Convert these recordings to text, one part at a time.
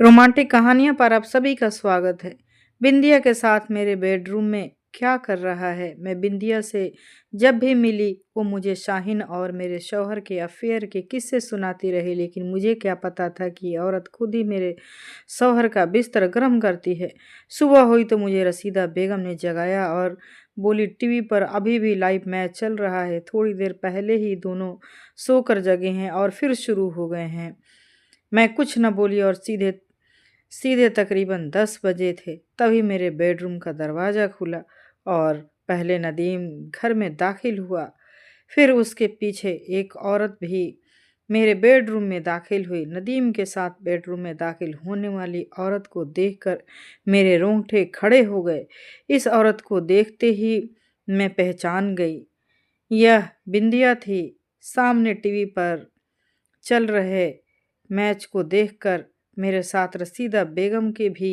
Romantic कहानियों पर आप सभी का स्वागत है। बिंदिया के साथ मेरे बेडरूम में क्या कर रहा है? मैं बिंदिया से जब भी मिली वो मुझे शाहीन और मेरे शौहर के अफेयर के किस्से सुनाती रही, लेकिन मुझे क्या पता था कि ये औरत खुद ही मेरे शौहर का बिस्तर गर्म करती है। सुबह हुई तो मुझे रसीदा बेगम ने जगाया और बोली, टीवी पर अभी भी लाइव मैच चल रहा है। थोड़ी देर पहले ही दोनों सोकर जगे हैं और फिर शुरू हो गए हैं। मैं कुछ न बोली और सीधे सीधे तकरीबन 10 बजे थे, तभी मेरे बेडरूम का दरवाज़ा खुला और पहले नदीम घर में दाखिल हुआ। फिर उसके पीछे एक औरत भी मेरे बेडरूम में दाखिल हुई। नदीम के साथ बेडरूम में दाखिल होने वाली औरत को देखकर मेरे रोंगटे खड़े हो गए। इस औरत को देखते ही मैं पहचान गई, यह बिंदिया थी। सामने टीवी पर चल रहे मैच को देखकर मेरे साथ रसीदा बेगम के भी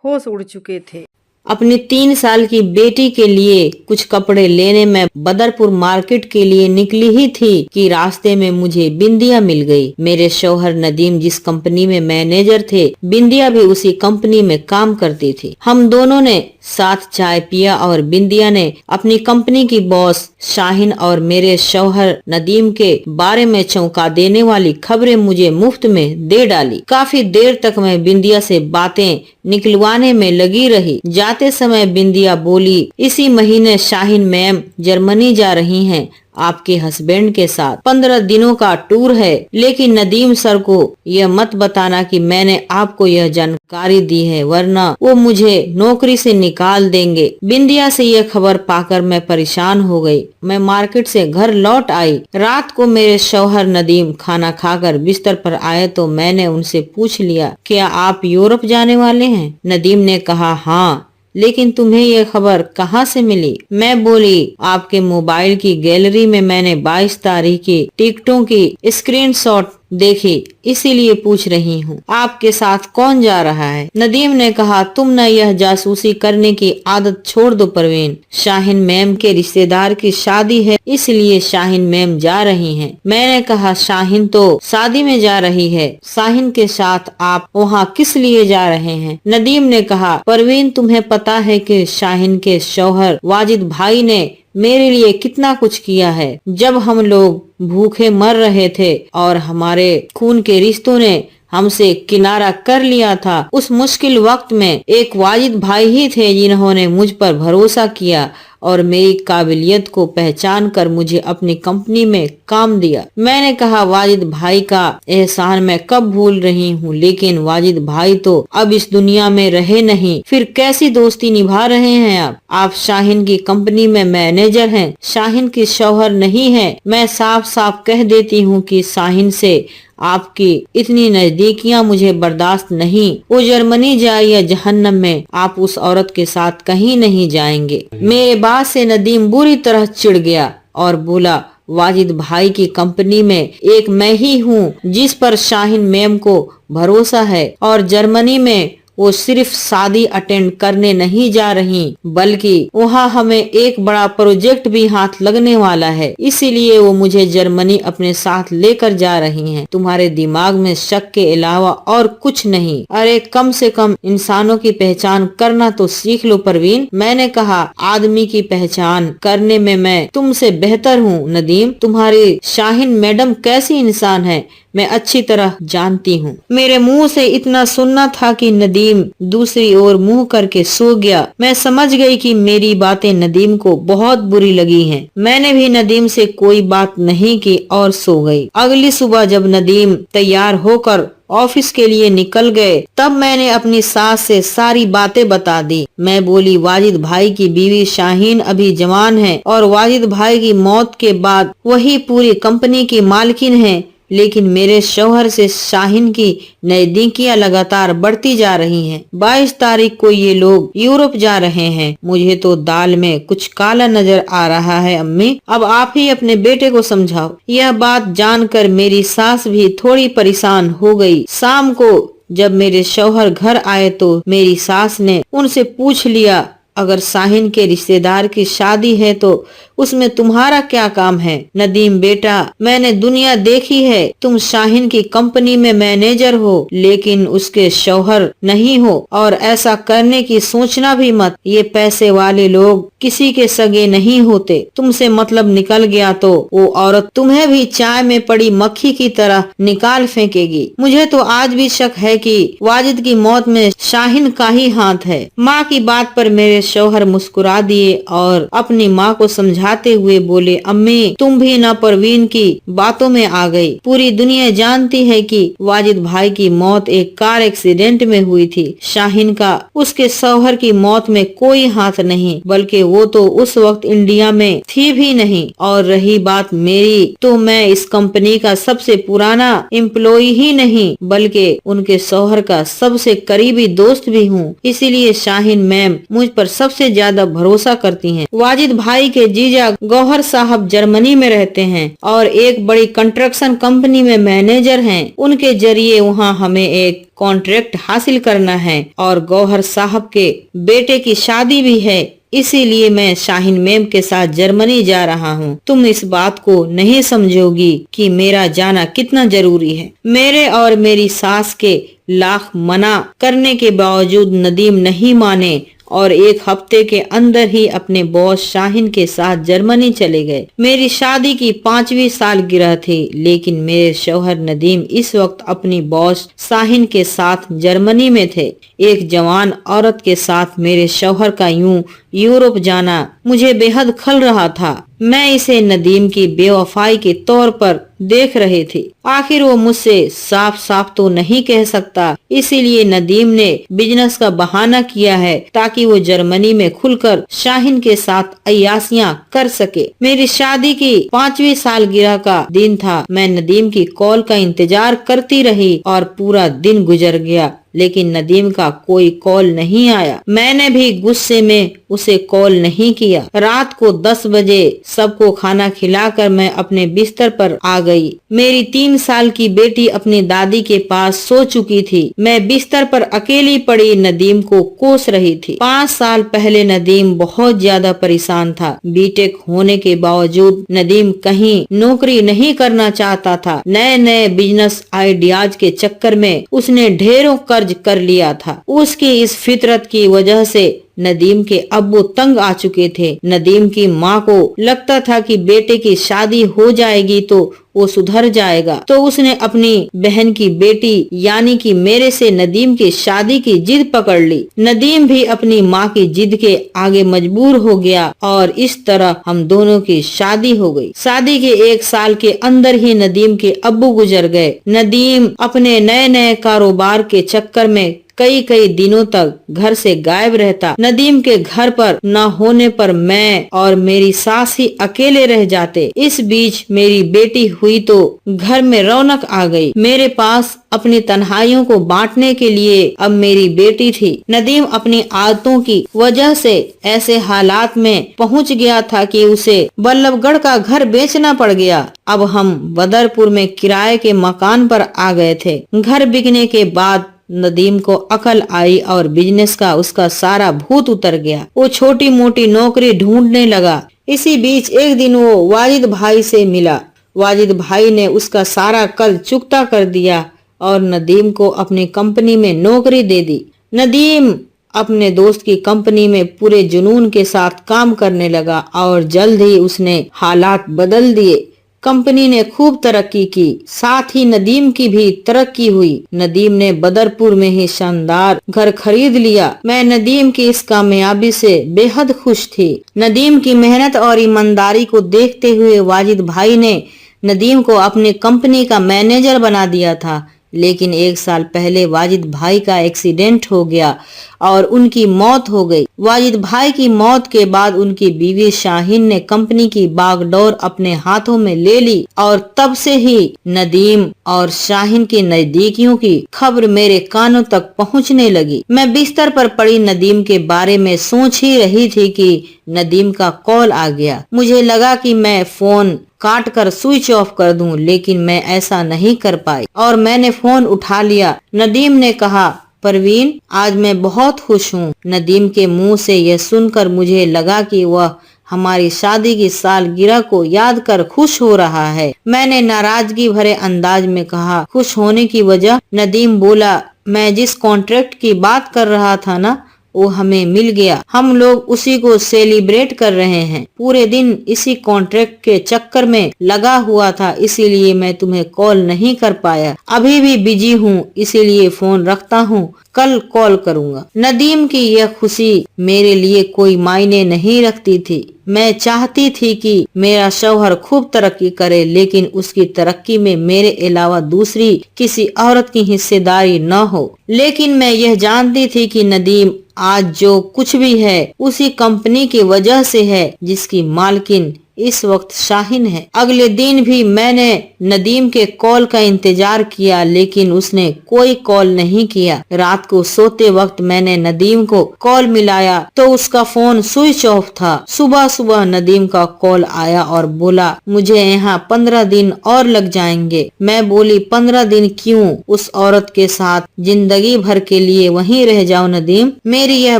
होश उड़ चुके थे। अपनी 3 साल की बेटी के लिए कुछ कपड़े लेने में बदरपुर मार्केट के लिए निकली ही थी कि रास्ते में मुझे बिंदिया मिल गई। मेरे शौहर नदीम जिस कंपनी में मैनेजर थे, बिंदिया भी उसी कंपनी में काम करती थी। हम दोनों ने साथ चाय पिया और बिंदिया ने अपनी कंपनी की बॉस शाहीन और मेरे शौहर नदीम के बारे में चौंका देने वाली खबरें मुझे मुफ्त में दे डाली। काफी देर तक मैं बिंदिया से बातें निकलवाने में लगी रही। जाते समय बिंदिया बोली, इसी महीने शाहीन मैम जर्मनी जा रही हैं आपके हस्बैंड के साथ। 15 दिनों का टूर है, लेकिन नदीम सर को यह मत बताना कि मैंने आपको यह जानकारी दी है, वरना वो मुझे नौकरी से निकाल देंगे। बिंदिया से यह खबर पाकर मैं परेशान हो गई। मैं मार्केट से घर लौट आई। रात को मेरे शौहर नदीम खाना खाकर बिस्तर पर आए तो मैंने उनसे पूछ लिया, क्या आप यूरोप जाने वाले हैं? नदीम ने कहा, हाँ, लेकिन तुम्हें यह खबर कहाँ से मिली? मैं बोली, आपके मोबाइल की गैलरी में मैंने 22 तारीख की टिकटों की स्क्रीनशॉट देखी, इसीलिए पूछ रही हूँ। आपके साथ कौन जा रहा है? नदीम ने कहा, तुम न यह जासूसी करने की आदत छोड़ दो परवीन। शाहीन मैम के रिश्तेदार की शादी है, इसलिए शाहीन मैम जा रही हैं। मैंने कहा, शाहीन तो शादी में जा रही है, शाहीन के साथ आप वहाँ किस लिए जा रहे हैं? नदीम ने कहा, परवीन, तुम्हें पता है कि शाहीन के शौहर वाजिद भाई ने मेरे लिए कितना कुछ किया है। जब हम लोग भूखे मर रहे थे और हमारे खून के रिश्तों ने हमसे किनारा कर लिया था, उस मुश्किल वक्त में एक वाजिद भाई ही थे जिन्होंने मुझ पर भरोसा किया और मेरी काबिलियत को पहचान कर मुझे अपनी कंपनी में काम दिया। मैंने कहा, वाजिद भाई का एहसान मैं कब भूल रही हूँ, लेकिन वाजिद भाई तो अब इस दुनिया में रहे नहीं, फिर कैसी दोस्ती निभा रहे हैं आप? आप शाहीन की कंपनी में मैनेजर हैं, शाहीन की शौहर नहीं है। मैं साफ साफ कह देती हूँ कि शाहीन से आपकी इतनी नजदीकियां मुझे बर्दाश्त नहीं। वो जर्मनी जाए या जहन्नम में, आप उस औरत के साथ कहीं नहीं जाएंगे। मेरे बात से नदीम बुरी तरह चिढ़ गया और बोला, वाजिद भाई की कंपनी में एक मैं ही हूँ जिस पर शाहीन मैम को भरोसा है, और जर्मनी में वो सिर्फ शादी अटेंड करने नहीं जा रही, बल्कि वहाँ हमें एक बड़ा प्रोजेक्ट भी हाथ लगने वाला है, इसीलिए वो मुझे जर्मनी अपने साथ लेकर जा रही हैं। तुम्हारे दिमाग में शक के अलावा और कुछ नहीं। अरे कम से कम इंसानों की पहचान करना तो सीख लो परवीन। मैंने कहा, आदमी की पहचान करने में मैं तुमसे बेहतर हूँ नदीम। तुम्हारी शाहीन मैडम कैसी इंसान है मैं अच्छी तरह जानती हूँ। मेरे मुंह से इतना सुनना था कि नदीम दूसरी ओर मुंह करके सो गया। मैं समझ गई कि मेरी बातें नदीम को बहुत बुरी लगी हैं। मैंने भी नदीम से कोई बात नहीं की और सो गई। अगली सुबह जब नदीम तैयार होकर ऑफिस के लिए निकल गए, तब मैंने अपनी सास से सारी बातें बता दी। मैं बोली, वाजिद भाई की बीवी शाहीन अभी जवान है और वाजिद भाई की मौत के बाद वही पूरी कंपनी की मालकिन है, लेकिन मेरे शौहर से शाहीन की नजदीकियां लगातार बढ़ती जा रही हैं। 22 तारीख को ये लोग यूरोप जा रहे हैं। मुझे तो दाल में कुछ काला नजर आ रहा है अम्मी, अब आप ही अपने बेटे को समझाओ। यह बात जानकर मेरी सास भी थोड़ी परेशान हो गई। शाम को जब मेरे शौहर घर आए तो मेरी सास ने उनसे पूछ लिया, अगर शाहीन के रिश्तेदार की शादी है तो उसमें तुम्हारा क्या काम है? नदीम बेटा, मैंने दुनिया देखी है, तुम शाहीन की कंपनी में मैनेजर हो लेकिन उसके शौहर नहीं हो, और ऐसा करने की सोचना भी मत। ये पैसे वाले लोग किसी के सगे नहीं होते। तुमसे मतलब निकल गया तो वो औरत तुम्हें भी चाय में पड़ी मक्खी की तरह निकाल फेंकेगी। मुझे तो आज भी शक है कि वाजिद की मौत में शाहीन का ही हाथ है। माँ की बात पर मेरे शौहर मुस्कुरा दिए और अपनी माँ को समझाते हुए बोले, अम्मी तुम भी न परवीन की बातों में आ गई। पूरी दुनिया जानती है कि वाजिद भाई की मौत एक कार एक्सीडेंट में हुई थी। शाहीन का उसके शौहर की मौत में कोई हाथ नहीं, बल्कि वो तो उस वक्त इंडिया में थी भी नहीं। और रही बात मेरी, तो मैं इस कंपनी का सबसे पुराना एम्प्लॉय ही नहीं बल्कि उनके शौहर का सबसे करीबी दोस्त भी हूँ। इसीलिए शाहीन मैम मुझ पर सबसे ज्यादा भरोसा करती हैं। वाजिद भाई के जीजा गौहर साहब जर्मनी में रहते हैं और एक बड़ी कंस्ट्रक्शन कंपनी में मैनेजर हैं। उनके जरिए वहाँ हमें एक कॉन्ट्रैक्ट हासिल करना है और गौहर साहब के बेटे की शादी भी है। इसीलिए मैं शाहीन मैम के साथ जर्मनी जा रहा हूँ। तुम इस बात को नहीं समझोगी कि मेरा जाना कितना जरूरी है। मेरे और मेरी सास के लाख मना करने के बावजूद नदीम नहीं माने और एक हफ्ते के अंदर ही अपने बॉस शाहीन के साथ जर्मनी चले गए। मेरी शादी की 5वीं सालगिरह थी, लेकिन मेरे शौहर नदीम इस वक्त अपनी बॉस शाहीन के साथ जर्मनी में थे। एक जवान औरत के साथ मेरे शौहर का यूं यूरोप जाना मुझे बेहद खल रहा था। मैं इसे नदीम की बेवफाई के तौर पर देख रही थी। आखिर वो मुझसे साफ साफ तो नहीं कह सकता, इसीलिए नदीम ने बिजनेस का बहाना किया है ताकि वो जर्मनी में खुलकर शाहीन के साथ अय्यासियां कर सके। मेरी शादी की 5वीं सालगिरह का दिन था। मैं नदीम की कॉल का इंतजार करती रही और पूरा दिन गुजर गया, लेकिन नदीम का कोई कॉल नहीं आया। मैंने भी गुस्से में उसे कॉल नहीं किया। रात को 10 बजे सबको खाना खिलाकर मैं अपने बिस्तर पर आ गई। मेरी 3 साल की बेटी अपनी दादी के पास सो चुकी थी। मैं बिस्तर पर अकेली पड़ी नदीम को कोस रही थी। 5 साल पहले नदीम बहुत ज्यादा परेशान था। बीटेक होने के बावजूद नदीम कहीं नौकरी नहीं करना चाहता था। नए नए बिजनेस आइडियाज के चक्कर में उसने ढेरों कर्ज कर लिया था। उसकी इस फितरत की वजह से नदीम के अब्बू तंग आ चुके थे। नदीम की माँ को लगता था कि बेटे की शादी हो जाएगी तो वो सुधर जाएगा, तो उसने अपनी बहन की बेटी यानी कि मेरे से नदीम की शादी की जिद पकड़ ली। नदीम भी अपनी माँ की जिद के आगे मजबूर हो गया और इस तरह हम दोनों की शादी हो गई। शादी के 1 साल के अंदर ही नदीम के अब्बू गुजर गए। नदीम अपने नए नए कारोबार के चक्कर में कई दिनों तक घर से गायब रहता। नदीम के घर पर न होने पर मैं और मेरी सास ही अकेले रह जाते। इस बीच मेरी बेटी हुई तो घर में रौनक आ गई। मेरे पास अपनी तन्हाइयों को बांटने के लिए अब मेरी बेटी थी। नदीम अपनी आदतों की वजह से ऐसे हालात में पहुंच गया था कि उसे बल्लभगढ़ का घर बेचना पड़ गया। अब हम बदरपुर में किराए के मकान पर आ गए थे। घर बिकने के बाद नदीम को अकल आई और बिजनेस का उसका सारा भूत उतर गया। वो छोटी मोटी नौकरी ढूंढने लगा। इसी बीच एक दिन वो वाजिद भाई से मिला। वाजिद भाई ने उसका सारा कर्ज चुकता कर दिया और नदीम को अपनी कंपनी में नौकरी दे दी। नदीम अपने दोस्त की कंपनी में पूरे जुनून के साथ काम करने लगा और जल्द ही उसने हालात बदल दिए। कंपनी ने खूब तरक्की की, साथ ही नदीम की भी तरक्की हुई। नदीम ने बदरपुर में ही शानदार घर खरीद लिया। मैं नदीम की इस कामयाबी से बेहद खुश थी। नदीम की मेहनत और ईमानदारी को देखते हुए वाजिद भाई ने नदीम को अपनी कंपनी का मैनेजर बना दिया था। लेकिन 1 साल पहले वाजिद भाई का एक्सीडेंट हो गया और उनकी मौत हो गई। वाजिद भाई की मौत के बाद उनकी बीवी शाहीन ने कंपनी की बागडोर अपने हाथों में ले ली और तब से ही नदीम और शाहीन की नजदीकियों की खबर मेरे कानों तक पहुंचने लगी। मैं बिस्तर पर पड़ी नदीम के बारे में सोच ही रही थी कि नदीम का कॉल आ गया। मुझे लगा कि मैं फोन काट कर स्विच ऑफ कर दूं, लेकिन मैं ऐसा नहीं कर पाई और मैंने फोन उठा लिया। नदीम ने कहा, परवीन आज मैं बहुत खुश हूँ। नदीम के मुंह से यह सुनकर मुझे लगा कि वह हमारी शादी की सालगिरह को याद कर खुश हो रहा है। मैंने नाराजगी भरे अंदाज में कहा, खुश होने की वजह? नदीम बोला, मैं जिस कॉन्ट्रैक्ट की बात कर रहा था ना, वो हमें मिल गया। हम लोग उसी को सेलिब्रेट कर रहे हैं। पूरे दिन इसी कॉन्ट्रैक्ट के चक्कर में लगा हुआ था, इसीलिए मैं तुम्हें कॉल नहीं कर पाया। अभी भी बिजी हूँ, इसीलिए फोन रखता हूँ, कल कॉल करूँगा। नदीम की यह खुशी मेरे लिए कोई मायने नहीं रखती थी। मैं चाहती थी कि मेरा शौहर खूब तरक्की करे, लेकिन उसकी तरक्की में मेरे अलावा दूसरी किसी औरत की हिस्सेदारी न हो। लेकिन मैं यह जानती थी कि नदीम आज जो कुछ भी है उसी कंपनी की वजह से है जिसकी मालकिन इस वक्त शाहीन है। अगले दिन भी मैंने नदीम के कॉल का इंतजार किया, लेकिन उसने कोई कॉल नहीं किया। रात को सोते वक्त मैंने नदीम को कॉल मिलाया तो उसका फोन स्विच ऑफ था। सुबह सुबह नदीम का कॉल आया और बोला, मुझे यहाँ 15 दिन और लग जाएंगे। मैं बोली, 15 दिन क्यों? उस औरत के साथ जिंदगी भर के लिए वहीं रह जाओ नदीम। मेरी यह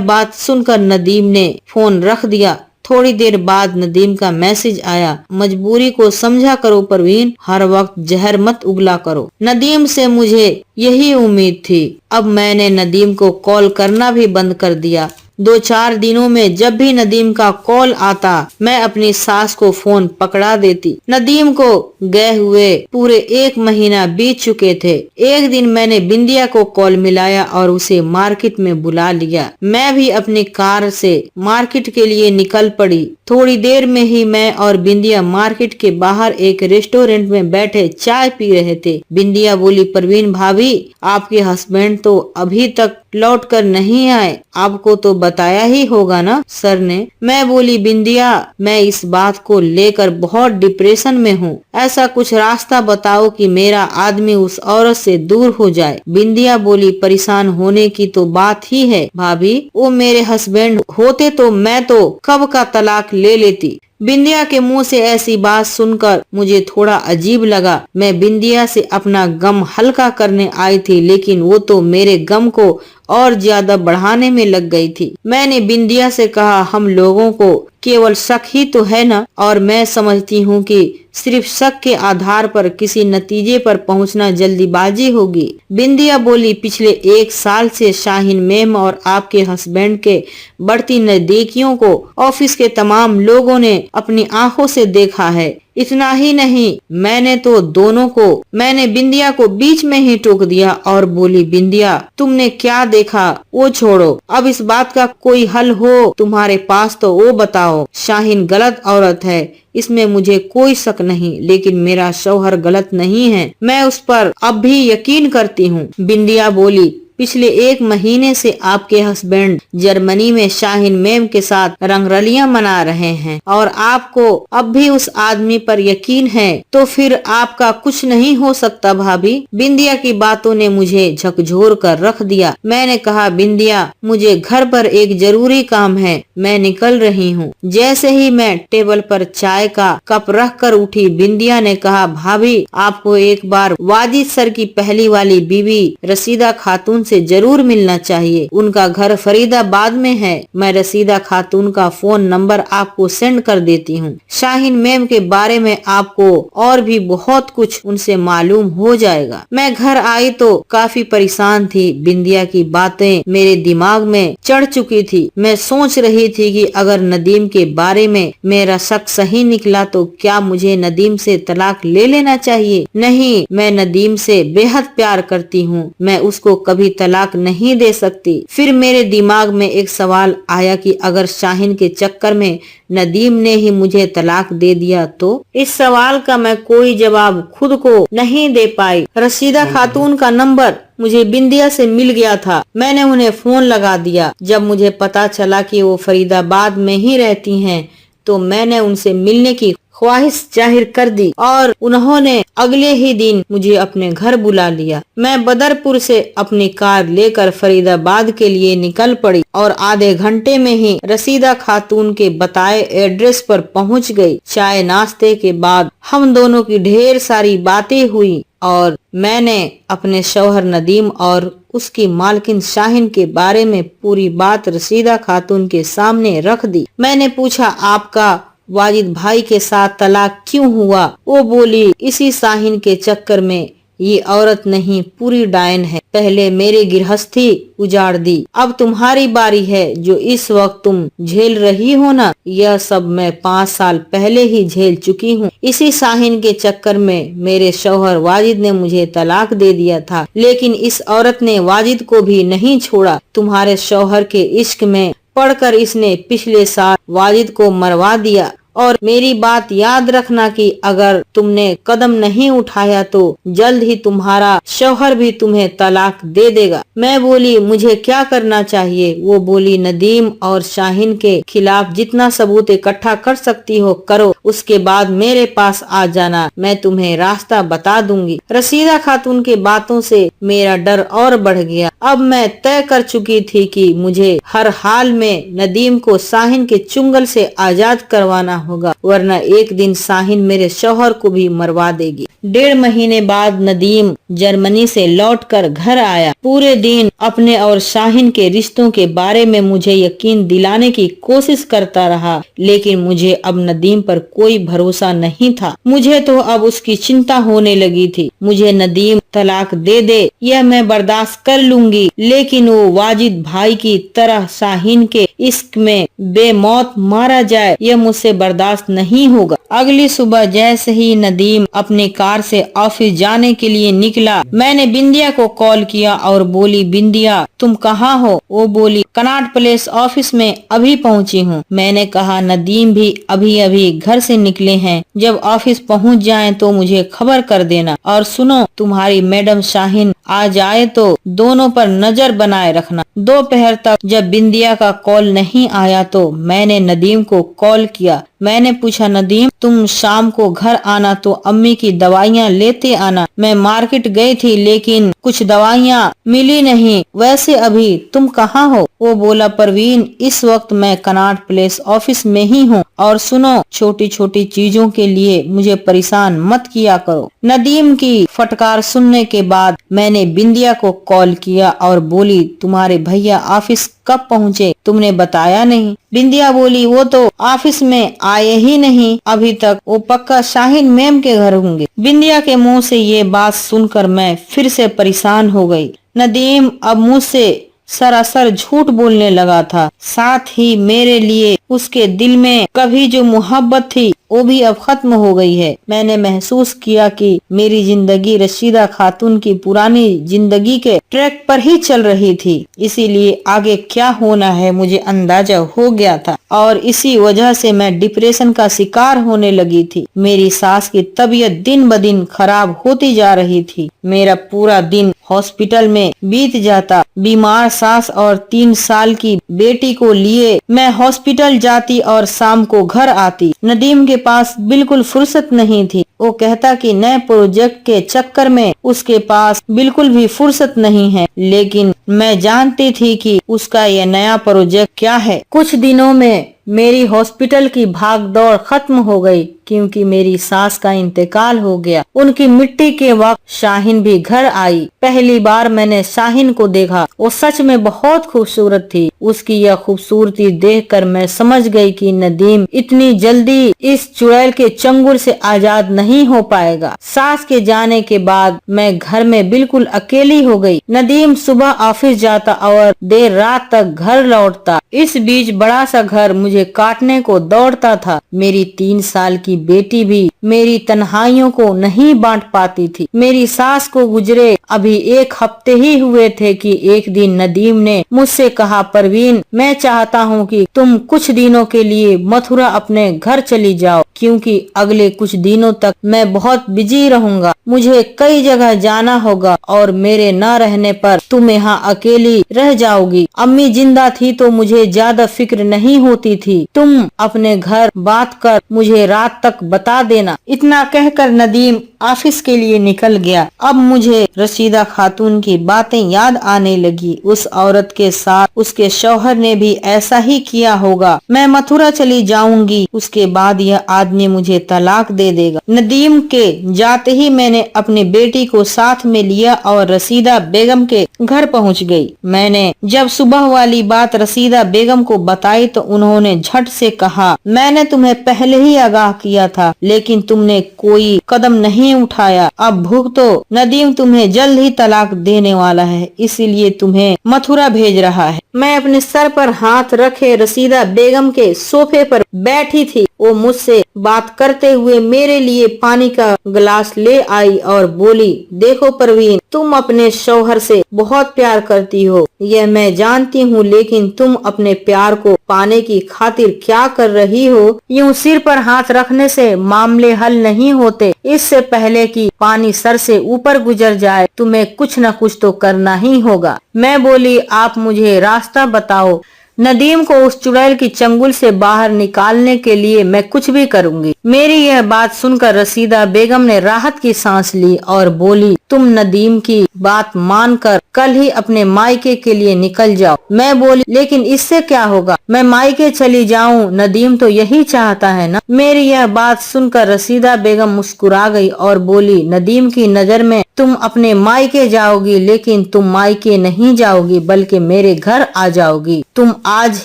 बात सुनकर नदीम ने फोन रख दिया। थोड़ी देर बाद नदीम का मैसेज आया, मजबूरी को समझा करो परवीन, हर वक्त जहर मत उगला करो। नदीम से मुझे यही उम्मीद थी। अब मैंने नदीम को कॉल करना भी बंद कर दिया। 2-4 दिनों में जब भी नदीम का कॉल आता, मैं अपनी सास को फोन पकड़ा देती। नदीम को गए हुए पूरे 1 महीना बीत चुके थे। एक दिन मैंने बिंदिया को कॉल मिलाया और उसे मार्केट में बुला लिया। मैं भी अपनी कार से मार्केट के लिए निकल पड़ी। थोड़ी देर में ही मैं और बिंदिया मार्केट के बाहर एक रेस्टोरेंट में बैठे चाय पी रहे थे। बिंदिया बोली, परवीन भाभी, आपके हस्बैंड तो अभी तक लौट कर नहीं आए, आपको तो बताया ही होगा ना सर ने। मैं बोली, बिंदिया, मैं इस बात को लेकर बहुत डिप्रेशन में हूँ। ऐसा कुछ रास्ता बताओ कि मेरा आदमी उस औरत से दूर हो जाए। बिंदिया बोली, परेशान होने की तो बात ही है भाभी, वो मेरे हस्बैंड होते तो मैं तो कब का तलाक ले लेती। बिंदिया के मुंह से ऐसी बात सुनकर मुझे थोड़ा अजीब लगा। मैं बिंदिया से अपना गम हल्का करने आई थी, लेकिन वो तो मेरे गम को और ज्यादा बढ़ाने में लग गई थी। मैंने बिंदिया से कहा, हम लोगों को केवल शक ही तो है ना, और मैं समझती हूँ कि सिर्फ शक के आधार पर किसी नतीजे पर पहुँचना जल्दीबाजी होगी। बिंदिया बोली, पिछले 1 साल से शाहीन मैम और आपके हस्बैंड के बढ़ती नजदीकियों को ऑफिस के तमाम लोगों ने अपनी आंखों से देखा है। इतना ही नहीं, मैंने बिंदिया को बीच में ही टोक दिया और बोली, बिंदिया, तुमने क्या देखा वो छोड़ो, अब इस बात का कोई हल हो तुम्हारे पास तो वो बताओ। शाहीन गलत औरत है, इसमें मुझे कोई शक नहीं, लेकिन मेरा शौहर गलत नहीं है, मैं उस पर अब भी यकीन करती हूँ। बिंदिया बोली, पिछले 1 महीने से आपके हस्बैंड जर्मनी में शाहीन मैम के साथ रंगरलियां मना रहे हैं और आपको अब भी उस आदमी पर यकीन है, तो फिर आपका कुछ नहीं हो सकता भाभी। बिंदिया की बातों ने मुझे झकझोर कर रख दिया। मैंने कहा, बिंदिया, मुझे घर पर एक जरूरी काम है, मैं निकल रही हूँ। जैसे ही मैं टेबल पर चाय का कप रख कर उठी, बिंदिया ने कहा, भाभी, आपको एक बार वाजिद सर की पहली वाली बीवी रसीदा खातून से जरूर मिलना चाहिए। उनका घर फरीदाबाद में है। मैं रसीदा खातून का फोन नंबर आपको सेंड कर देती हूँ। शाहीन मैम के बारे में आपको और भी बहुत कुछ उनसे मालूम हो जाएगा। मैं घर आई तो काफी परेशान थी। बिंदिया की बातें मेरे दिमाग में चढ़ चुकी थी। मैं सोच रही थी कि अगर नदीम के बारे में मेरा शक सही निकला तो क्या मुझे नदीम से तलाक ले लेना चाहिए। नहीं, मैं नदीम से बेहद प्यार करती हूँ, मैं उसको कभी तलाक नहीं दे सकती। फिर मेरे दिमाग में एक सवाल आया कि अगर शाहीन के चक्कर में नदीम ने ही मुझे तलाक दे दिया तो। इस सवाल का मैं कोई जवाब खुद को नहीं दे पाई। रसीदा खातून का नंबर मुझे बिंदिया से मिल गया था। मैंने उन्हें फोन लगा दिया। जब मुझे पता चला कि वो फरीदाबाद में ही रहती हैं, तो मैंने उनसे मिलने की ख्वाहिश जाहिर कर दी और उन्होंने अगले ही दिन मुझे अपने घर बुला लिया। मैं बदरपुर से अपनी कार लेकर फरीदाबाद के लिए निकल पड़ी और आधे घंटे में ही रसीदा खातून के बताए एड्रेस पर पहुंच गई। चाय नाश्ते के बाद हम दोनों की ढेर सारी बातें हुई। और मैंने अपने शौहर नदीम और उसकी मालकिन शाहिन के बारे में पूरी बात रशीदा खातून के सामने रख दी। मैंने पूछा, आपका वाजिद भाई के साथ तलाक क्यों हुआ? वो बोली, इसी शाहिन के चक्कर में। ये औरत नहीं, पूरी डायन है। पहले मेरी गृहस्थी उजाड़ दी, अब तुम्हारी बारी है। जो इस वक्त तुम झेल रही हो ना, यह सब मैं 5 साल पहले ही झेल चुकी हूँ। इसी शाहिन के चक्कर में मेरे शौहर वाजिद ने मुझे तलाक दे दिया था, लेकिन इस औरत ने वाजिद को भी नहीं छोड़ा। तुम्हारे शौहर के इश्क में पढ़कर इसने पिछले साल वाजिद को मरवा दिया। और मेरी बात याद रखना कि अगर तुमने कदम नहीं उठाया तो जल्द ही तुम्हारा शौहर भी तुम्हें तलाक दे देगा। मैं बोली, मुझे क्या करना चाहिए? वो बोली, नदीम और शाहिन के खिलाफ जितना सबूत इकट्ठा कर सकती हो करो, उसके बाद मेरे पास आ जाना, मैं तुम्हें रास्ता बता दूंगी। रशीदा खातून के बातों से मेरा डर और बढ़ गया। अब मैं तय कर चुकी थी कि मुझे हर हाल में नदीम को शाहिन के चुंगल से आजाद करवाना होगा, वरना एक दिन शाहिन मेरे शौहर को भी मरवा देगी। 1.5 महीने बाद नदीम जर्मनी से लौटकर घर आया। पूरे दिन अपने और शाहिन के रिश्तों के बारे में मुझे यकीन दिलाने की कोशिश करता रहा, लेकिन मुझे अब नदीम पर कोई भरोसा नहीं था। मुझे तो अब उसकी चिंता होने लगी थी। मुझे नदीम तलाक दे दे, यह मैं बर्दाश्त कर लूंगी, लेकिन वो वाजिद भाई की तरह शाहिन के इश्क में बेमौत मारा जाए, यह मुझसे बर्दाश्त नहीं होगा। अगली सुबह जैसे ही नदीम अपनी कार से ऑफिस जाने के लिए निकला, मैंने बिंदिया को कॉल किया और बोली, बिंदिया तुम कहाँ हो? वो बोली, कनॉट प्लेस ऑफिस में अभी पहुँची हूँ। मैंने कहा, नदीम भी अभी अभी घर से निकले हैं, जब ऑफिस पहुँच जाएं तो मुझे खबर कर देना। और सुनो, तुम्हारी मैडम शाहिन आ जाए तो दोनों पर नजर बनाए रखना। दोपहर तक जब बिंदिया का कॉल नहीं आया तो मैंने नदीम को कॉल किया। मैंने पूछा, नदीम तुम शाम को घर आना तो अम्मी की दवाइयाँ लेते आना। मैं मार्केट गई थी लेकिन कुछ दवाइयाँ मिली नहीं। वैसे अभी तुम कहाँ हो? वो बोला, परवीन इस वक्त मैं कनॉट प्लेस ऑफिस में ही हूँ। और सुनो, छोटी छोटी चीजों के लिए मुझे परेशान मत किया करो। नदीम की फटकार सुनने के बाद मैंने बिंदिया को कॉल किया और बोली, तुम्हारे भैया ऑफिस कब पहुँचे? तुमने बताया नहीं। बिंदिया बोली, वो तो ऑफिस में आए ही नहीं अभी तक, वो पक्का शाहिन मैम के घर होंगे। बिंदिया के मुंह से ये बात सुनकर मैं फिर से परेशान हो गई। नदीम अब मुझसे सरासर झूठ बोलने लगा था, साथ ही मेरे लिए उसके दिल में कभी जो मोहब्बत थी वो भी अब खत्म हो गई है। मैंने महसूस किया कि मेरी जिंदगी रशीदा खातून की पुरानी जिंदगी के ट्रैक पर ही चल रही थी, इसीलिए आगे क्या होना है मुझे अंदाजा हो गया था और इसी वजह से मैं डिप्रेशन का शिकार होने लगी थी। मेरी सास की तबीयत दिन ब दिन खराब होती जा रही थी। मेरा पूरा दिन हॉस्पिटल में बीत जाता। बीमार सास और 3 साल की बेटी को लिए मैं हॉस्पिटल जाती और शाम को घर आती। नदीम के पास बिल्कुल फुर्सत नहीं थी। वो कहता कि नए प्रोजेक्ट के चक्कर में उसके पास बिल्कुल भी फुर्सत नहीं है, लेकिन मैं जानती थी कि उसका यह नया प्रोजेक्ट क्या है। कुछ दिनों में मेरी हॉस्पिटल की भाग दौड़ खत्म हो गई क्योंकि मेरी सास का इंतकाल हो गया। उनकी मिट्टी के वक्त शाहिन भी घर आई। पहली बार मैंने शाहिन को देखा। वो सच में बहुत खूबसूरत थी। उसकी यह खूबसूरती देखकर मैं समझ गई कि नदीम इतनी जल्दी इस चुड़ैल के चंगुल से आजाद नहीं हो पाएगा। सास के जाने के बाद मैं घर में बिल्कुल अकेली हो गई। नदीम सुबह ऑफिस जाता और देर रात तक घर लौटता। इस बीच बड़ा सा घर मुझे काटने को दौड़ता था। मेरी 3 साल की बेटी भी मेरी तन्हाइयों को नहीं बांट पाती थी। मेरी सास को गुजरे अभी 1 हफ्ते ही हुए थे कि एक दिन नदीम ने मुझसे कहा, परवीन मैं चाहता हूँ कि तुम कुछ दिनों के लिए मथुरा अपने घर चली जाओ, क्योंकि अगले कुछ दिनों तक मैं बहुत बिजी रहूंगा। मुझे कई जगह जाना होगा और मेरे न रहने पर तुम यहाँ अकेली रह जाओगी। अम्मी जिंदा थी तो मुझे ज्यादा फिक्र नहीं होती थी। तुम अपने घर बात कर मुझे रात तक तक बता देना। इतना कहकर नदीम ऑफिस के लिए निकल गया। अब मुझे रशीदा खातून की बातें याद आने लगी। उस औरत के साथ उसके शौहर ने भी ऐसा ही किया होगा। मैं मथुरा चली जाऊंगी, उसके बाद यह आदमी मुझे तलाक दे देगा। नदीम के जाते ही मैंने अपनी बेटी को साथ में लिया और रसीदा बेगम के घर पहुंच गई। मैंने जब सुबह वाली बात रसीदा बेगम को बताई तो उन्होंने झट से कहा, मैंने तुम्हें पहले ही आगाह किया था, लेकिन तुमने कोई कदम नहीं उठाया। अब भुगतो, नदीम तुम्हें जल्द ही तलाक देने वाला है, इसीलिए तुम्हें मथुरा भेज रहा है। मैं अपने सर पर हाथ रखे रसीदा बेगम के सोफे पर बैठी थी। वो मुझसे बात करते हुए मेरे लिए पानी का गिलास ले आई और बोली, देखो परवीन, तुम अपने शौहर से बहुत प्यार करती हो, यह मैं जानती हूँ, लेकिन तुम अपने प्यार को पाने की खातिर क्या कर रही हो? यूँ सिर पर हाथ रखने से मामले हल नहीं होते। इससे पहले कि पानी सर से ऊपर गुजर जाए, तुम्हें कुछ न कुछ तो करना ही होगा। मैं बोली, आप मुझे रास्ता बताओ। नदीम को उस चुड़ैल की चंगुल से बाहर निकालने के लिए मैं कुछ भी करूंगी। मेरी यह बात सुनकर रसीदा बेगम ने राहत की सांस ली और बोली, तुम नदीम की बात मानकर कल ही अपने मायके के लिए निकल जाओ। मैं बोली, लेकिन इससे क्या होगा? मैं मायके चली जाऊं, नदीम तो यही चाहता है ना। मेरी यह बात सुनकर रसीदा बेगम मुस्कुरा गई और बोली, नदीम की नजर में तुम अपने मायके जाओगी, लेकिन तुम मायके नहीं जाओगी बल्कि मेरे घर आ जाओगी। तुम आज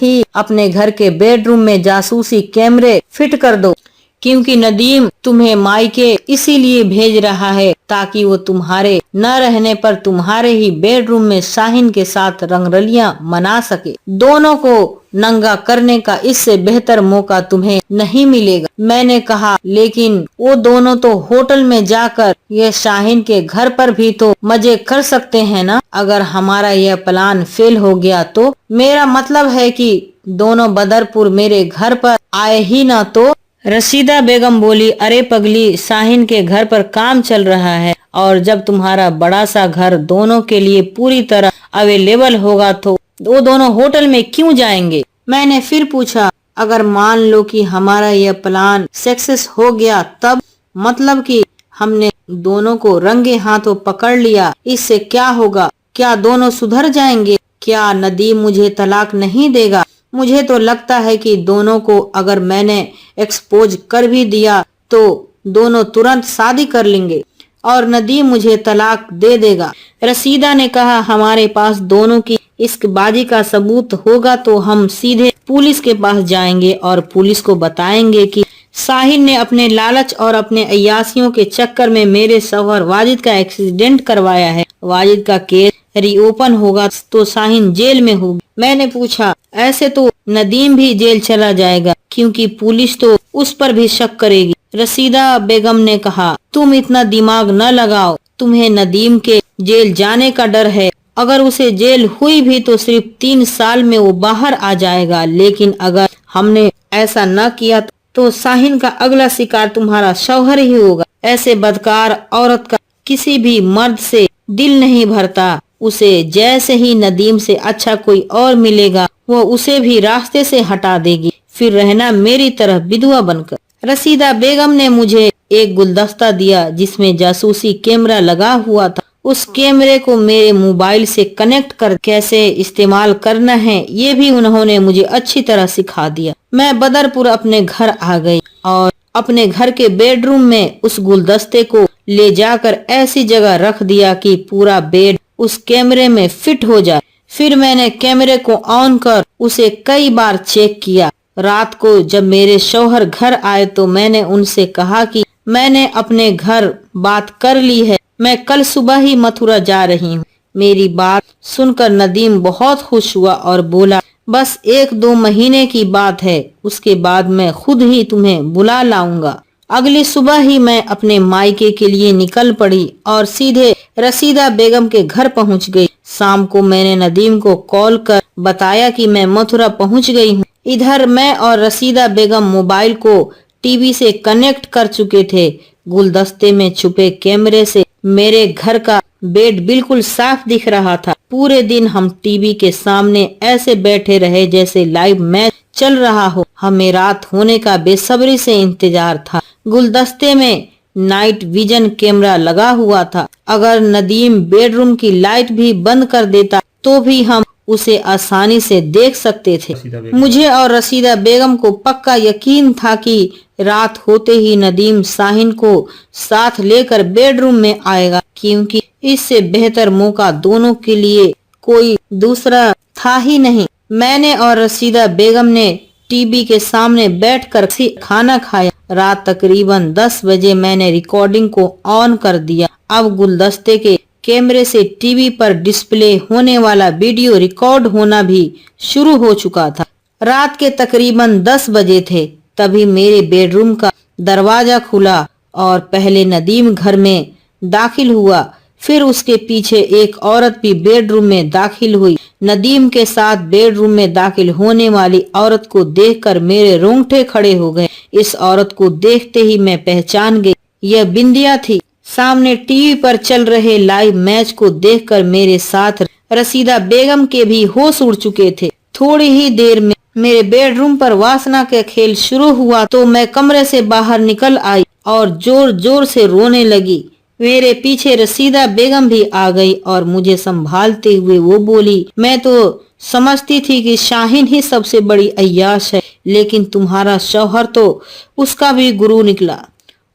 ही अपने घर के बेडरूम में जासूसी कैमरे फिट कर दो, क्योंकि नदीम तुम्हें मायके इसीलिए भेज रहा है ताकि वो तुम्हारे न रहने पर तुम्हारे ही बेडरूम में शाहीन के साथ रंगरलियां मना सके। दोनों को नंगा करने का इससे बेहतर मौका तुम्हें नहीं मिलेगा। मैंने कहा, लेकिन वो दोनों तो होटल में जाकर ये शाहीन के घर पर भी तो मजे कर सकते हैं ना। अगर हमारा यह प्लान फेल हो गया तो मेरा मतलब है कि दोनों बदरपुर मेरे घर पर आए ही ना तो। रशीदा बेगम बोली, अरे पगली, शाहीन के घर पर काम चल रहा है और जब तुम्हारा बड़ा सा घर दोनों के लिए पूरी तरह अवेलेबल होगा तो वो दोनों होटल में क्यों जाएंगे? मैंने फिर पूछा, अगर मान लो कि हमारा यह प्लान सक्सेस हो गया, तब मतलब कि हमने दोनों को रंगे हाथों पकड़ लिया, इससे क्या होगा? क्या दोनों सुधर जाएंगे? क्या नदीम मुझे तलाक नहीं देगा? मुझे तो लगता है कि दोनों को अगर मैंने एक्सपोज कर भी दिया तो दोनों तुरंत शादी कर लेंगे और नदीम मुझे तलाक दे देगा। रसीदा ने कहा, हमारे पास दोनों की इश्कबाजी का सबूत होगा तो हम सीधे पुलिस के पास जाएंगे और पुलिस को बताएंगे कि शाहीन ने अपने लालच और अपने अय्यासियों के चक्कर में मेरे शौहर वाजिद का एक्सीडेंट करवाया है। वाजिद का केस रीओपन होगा तो शाहीन जेल में होगी। मैंने पूछा, ऐसे तो नदीम भी जेल चला जाएगा क्योंकि पुलिस तो उस पर भी शक करेगी। रसीदा बेगम ने कहा, तुम इतना दिमाग न लगाओ, तुम्हें नदीम के जेल जाने का डर है। अगर उसे जेल हुई भी तो सिर्फ 3 साल में वो बाहर आ जाएगा, लेकिन अगर हमने ऐसा न किया तो शाहीन का अगला शिकार तुम्हारा शौहर ही होगा। ऐसे बदकार औरत का किसी भी मर्द से दिल नहीं भरता। उसे जैसे ही नदीम से अच्छा कोई और मिलेगा वो उसे भी रास्ते से हटा देगी, फिर रहना मेरी तरह विधवा बनकर। रसीदा बेगम ने मुझे एक गुलदस्ता दिया जिसमें जासूसी कैमरा लगा हुआ था। उस कैमरे को मेरे मोबाइल से कनेक्ट कर कैसे इस्तेमाल करना है ये भी उन्होंने मुझे अच्छी तरह सिखा दिया। मैं बदरपुर अपने घर आ गई और अपने घर के बेडरूम में उस गुलदस्ते को ले जाकर ऐसी जगह रख दिया कि पूरा बेड उस कैमरे में फिट हो जाए। फिर मैंने कैमरे को ऑन कर उसे कई बार चेक किया। रात को जब मेरे शौहर घर आए तो मैंने उनसे कहा कि मैंने अपने घर बात कर ली है, मैं कल सुबह ही मथुरा जा रही हूँ। मेरी बात सुनकर नदीम बहुत खुश हुआ और बोला, बस 1-2 महीने की बात है, उसके बाद मैं खुद ही तुम्हें बुला लाऊंगा। अगली सुबह ही मैं अपने मायके के लिए निकल पड़ी और सीधे रसीदा बेगम के घर पहुंच गई। शाम को मैंने नदीम को कॉल कर बताया कि मैं मथुरा पहुंच गई हूँ। इधर मैं और रसीदा बेगम मोबाइल को टीवी से कनेक्ट कर चुके थे। गुलदस्ते में छुपे कैमरे से मेरे घर का बेड बिल्कुल साफ दिख रहा था। पूरे दिन हम टीवी के सामने ऐसे बैठे रहे जैसे लाइव मैच चल रहा हो। हमें रात होने का बेसब्री से इंतजार था। गुलदस्ते में नाइट विजन कैमरा लगा हुआ था। अगर नदीम बेडरूम की लाइट भी बंद कर देता तो भी हम उसे आसानी से देख सकते थे। मुझे और रसीदा बेगम को पक्का यकीन था कि रात होते ही नदीम शाहीन को साथ लेकर बेडरूम में आएगा, क्योंकि इससे बेहतर मौका दोनों के लिए कोई दूसरा था ही नहीं। मैंने और रसीदा बेगम ने टीवी के सामने बैठकर खाना खाया। रात तकरीबन 10 बजे मैंने रिकॉर्डिंग को ऑन कर दिया। अब गुलदस्ते के कैमरे से टीवी पर डिस्प्ले होने वाला वीडियो रिकॉर्ड होना भी शुरू हो चुका था। रात के तकरीबन 10 बजे थे, तभी मेरे बेडरूम का दरवाजा खुला और पहले नदीम घर में दाखिल हुआ, फिर उसके पीछे एक औरत भी बेडरूम में दाखिल हुई। नदीम के साथ बेडरूम में दाखिल होने वाली औरत को देखकर मेरे रोंगटे खड़े हो गए। इस औरत को देखते ही मैं पहचान गई, यह बिंदिया थी। सामने टीवी पर चल रहे लाइव मैच को देखकर मेरे साथ रसीदा बेगम के भी होश उड़ चुके थे। थोड़ी ही देर में मेरे बेडरूम पर वासना का खेल शुरू हुआ तो मैं कमरे से बाहर निकल आई और जोर जोर से रोने लगी। मेरे पीछे रसीदा बेगम भी आ गई और मुझे संभालते हुए वो बोली, मैं तो समझती थी कि शाहीन ही सबसे बड़ी अय्याश है, लेकिन तुम्हारा शौहर तो उसका भी गुरु निकला।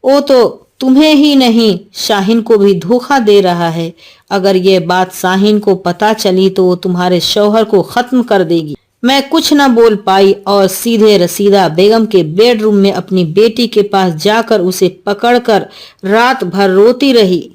वो तो तुम्हें ही नहीं शाहीन को भी धोखा दे रहा है। अगर ये बात शाहीन को पता चली तो वो तुम्हारे शौहर को खत्म कर देगी। मैं कुछ न बोल पाई और सीधे रसीदा बेगम के बेडरूम में अपनी बेटी के पास जाकर उसे पकड़कर रात भर रोती रही।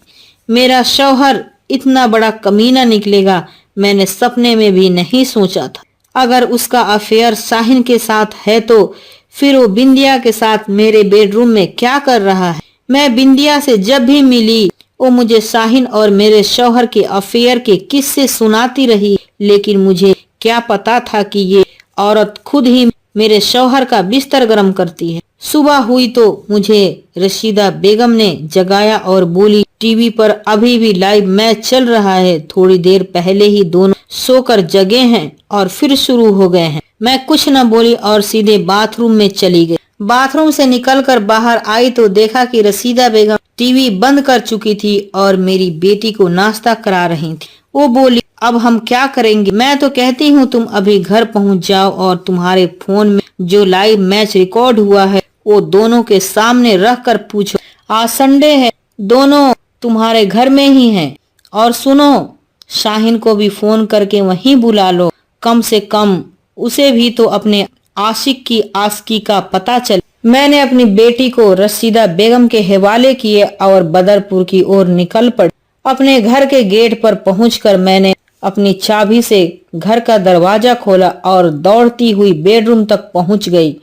मेरा शौहर इतना बड़ा कमीना निकलेगा मैंने सपने में भी नहीं सोचा था। अगर उसका अफेयर शाहीन के साथ है तो फिर वो बिंदिया के साथ मेरे बेडरूम में क्या कर रहा है। मैं बिंदिया से जब भी मिली वो मुझे शाहीन और मेरे शौहर के अफेयर के किस्से सुनाती रही, लेकिन मुझे क्या पता था कि ये औरत खुद ही मेरे शौहर का बिस्तर गर्म करती है। सुबह हुई तो मुझे रशीदा बेगम ने जगाया और बोली, टीवी पर अभी भी लाइव मैच चल रहा है। थोड़ी देर पहले ही दोनों सोकर जगे हैं और फिर शुरू हो गए हैं। मैं कुछ न बोली और सीधे बाथरूम में चली गई। बाथरूम से निकलकर बाहर आई तो देखा कि रसीदा बेगम टीवी बंद कर चुकी थी और मेरी बेटी को नाश्ता करा रही थी। वो बोली, अब हम क्या करेंगे? मैं तो कहती हूँ तुम अभी घर पहुँच जाओ और तुम्हारे फोन में जो लाइव मैच रिकॉर्ड हुआ है वो दोनों के सामने रख कर पूछो। आज संडे है, दोनों तुम्हारे घर में ही हैं। और सुनो, शाहीन को भी फोन करके वहीं बुला लो, कम से कम उसे भी तो अपने आशिक की आशिकी का पता चले। मैंने अपनी बेटी को रशीदा बेगम के हवाले किए और बदरपुर की ओर निकल पड़ी। अपने घर के गेट पर पहुंचकर मैंने अपनी चाबी से घर का दरवाजा खोला और दौड़ती हुई बेडरूम तक पहुंच गई।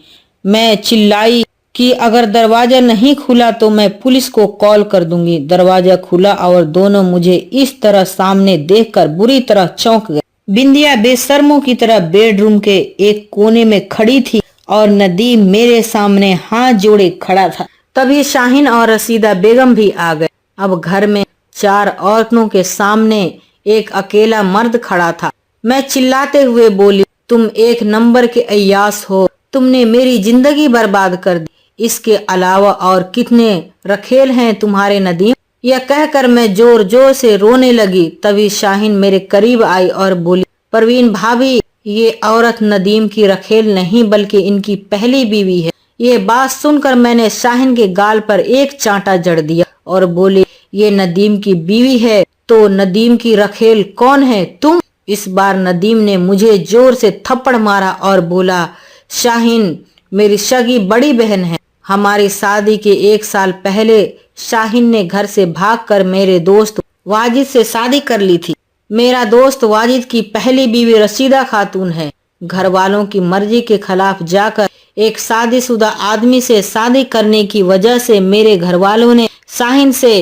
मैं चिल्लाई कि अगर दरवाजा नहीं खुला तो मैं पुलिस को कॉल कर दूंगी। दरवाजा खुला और दोनों मुझे इस तरह सामने देखकर बुरी तरह चौंक गए। बिंदिया बेशर्मों की तरह बेडरूम के एक कोने में खड़ी थी और नदीम मेरे सामने हाथ जोड़े खड़ा था। तभी शाहीन और रसीदा बेगम भी आ गए। अब घर में 4 औरतों के सामने एक अकेला मर्द खड़ा था। मैं चिल्लाते हुए बोली, तुम एक नंबर के अय्यास हो, तुमने मेरी जिंदगी बर्बाद कर दी। इसके अलावा और कितने रखेल हैं तुम्हारे नदीम? यह कहकर मैं जोर जोर से रोने लगी। तभी शाहीन मेरे करीब आई और बोली, परवीन भाभी, ये औरत नदीम की रखेल नहीं बल्कि इनकी पहली बीवी है। ये बात सुनकर मैंने शाहीन के गाल पर एक चांटा जड़ दिया और बोले, ये नदीम की बीवी है तो नदीम की रखेल कौन है? तुम। इस बार नदीम ने मुझे जोर से थप्पड़ मारा और बोला, शाहीन मेरी सगी बड़ी बहन है। हमारी शादी के 1 साल पहले शाहीन ने घर से भागकर मेरे दोस्त वाजिद से शादी कर ली थी। मेरा दोस्त वाजिद की पहली बीवी रशीदा खातून है। घर वालों की मर्जी के खिलाफ जाकर एक शादीशुदा आदमी से शादी करने की वजह से मेरे घर वालों ने शाहीन से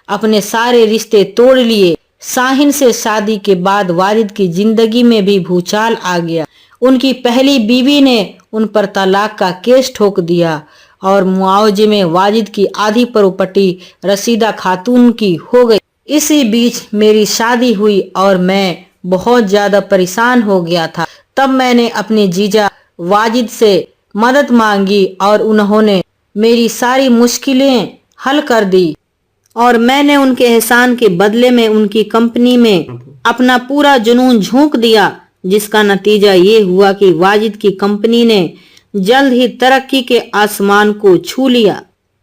अपने सारे रिश्ते तोड़ लिए। शाहीन से शादी के बाद वाजिद की जिंदगी में भी भूचाल आ गया। उनकी पहली बीवी ने उन पर तलाक का केस ठोक दिया और मुआवजे में वाजिद की आधी प्रॉपर्टी रशीदा खातून की हो गई। इसी बीच मेरी शादी हुई और मैं बहुत ज्यादा परेशान हो गया था। तब मैंने अपने जीजा वाजिद से मदद मांगी और उन्होंने मेरी सारी मुश्किलें हल कर दी और मैंने उनके एहसान के बदले में उनकी कंपनी में अपना पूरा जुनून झोंक दिया, जिसका नतीजा ये हुआ कि वाजिद की कंपनी ने जल्द ही तरक्की के आसमान को छू लिया।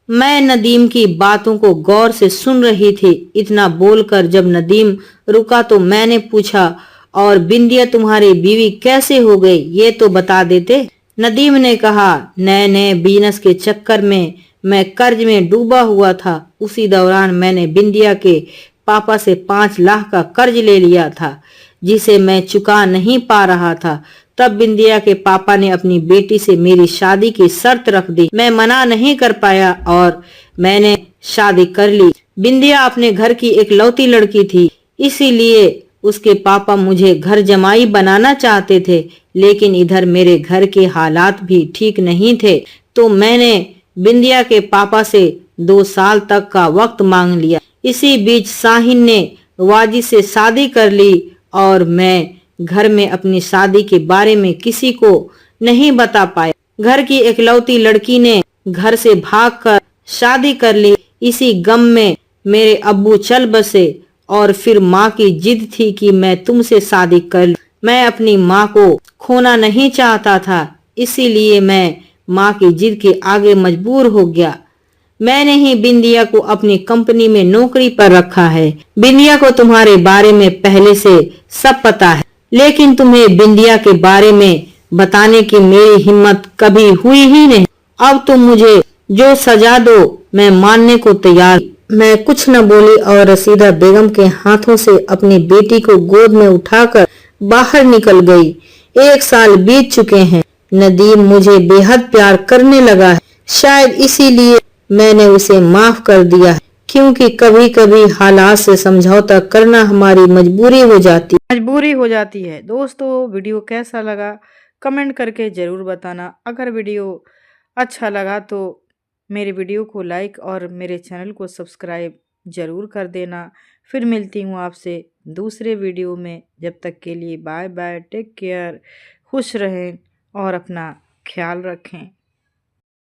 मैं नदीम की बातों को गौर से सुन रही थी। इतना बोलकर जब नदीम रुका तो मैंने पूछा, और बिंदिया तुम्हारी बीवी कैसे हो गई, ये तो बता देते। नदीम ने कहा, नए नए बिजनेस के चक्कर में मैं कर्ज में डूबा हुआ था। उसी दौरान मैंने बिंदिया के पापा से 5 लाख का कर्ज ले लिया था, जिसे मैं चुका नहीं पा रहा था। तब बिंदिया के पापा ने अपनी बेटी से मेरी शादी की शर्त रख दी। मैं मना नहीं कर पाया और मैंने शादी कर ली। बिंदिया अपने घर की इकलौती लड़की थी, इसीलिए उसके पापा मुझे घर जमाई बनाना चाहते थे, लेकिन इधर मेरे घर के हालात भी ठीक नहीं थे, तो मैंने बिंदिया के पापा से 2 साल तक का वक्त मांग लिया। इसी बीच शाहीन ने वाजिद से शादी कर ली और मैं घर में अपनी शादी के बारे में किसी को नहीं बता पाया। घर की इकलौती लड़की ने घर से भागकर शादी कर ली। इसी गम में मेरे अब्बू चल बसे और फिर माँ की जिद थी कि मैं तुमसे शादी कर लूं। मैं अपनी माँ को खोना नहीं चाहता था, इसीलिए मैं माँ की जिद के आगे मजबूर हो गया। मैंने ही बिंदिया को अपनी कंपनी में नौकरी पर रखा है। बिंदिया को तुम्हारे बारे में पहले से सब पता है, लेकिन तुम्हें बिंदिया के बारे में बताने की मेरी हिम्मत कभी हुई ही नहीं। अब तुम मुझे जो सजा दो मैं मानने को तैयार। मैं कुछ न बोली और रसीदा बेगम के हाथों से अपनी बेटी को गोद में उठाकर बाहर निकल गई। 1 साल बीत चुके हैं। नदीम मुझे बेहद प्यार करने लगा है। शायद इसीलिए मैंने उसे माफ कर दिया है, क्योंकि कभी कभी हालात से समझौता करना हमारी मजबूरी हो जाती है। दोस्तों, वीडियो कैसा लगा कमेंट करके ज़रूर बताना। अगर वीडियो अच्छा लगा तो मेरे वीडियो को लाइक और मेरे चैनल को सब्सक्राइब ज़रूर कर देना। फिर मिलती हूँ आपसे दूसरे वीडियो में। जब तक के लिए बाय बाय, टेक केयर, खुश रहें और अपना ख्याल रखें।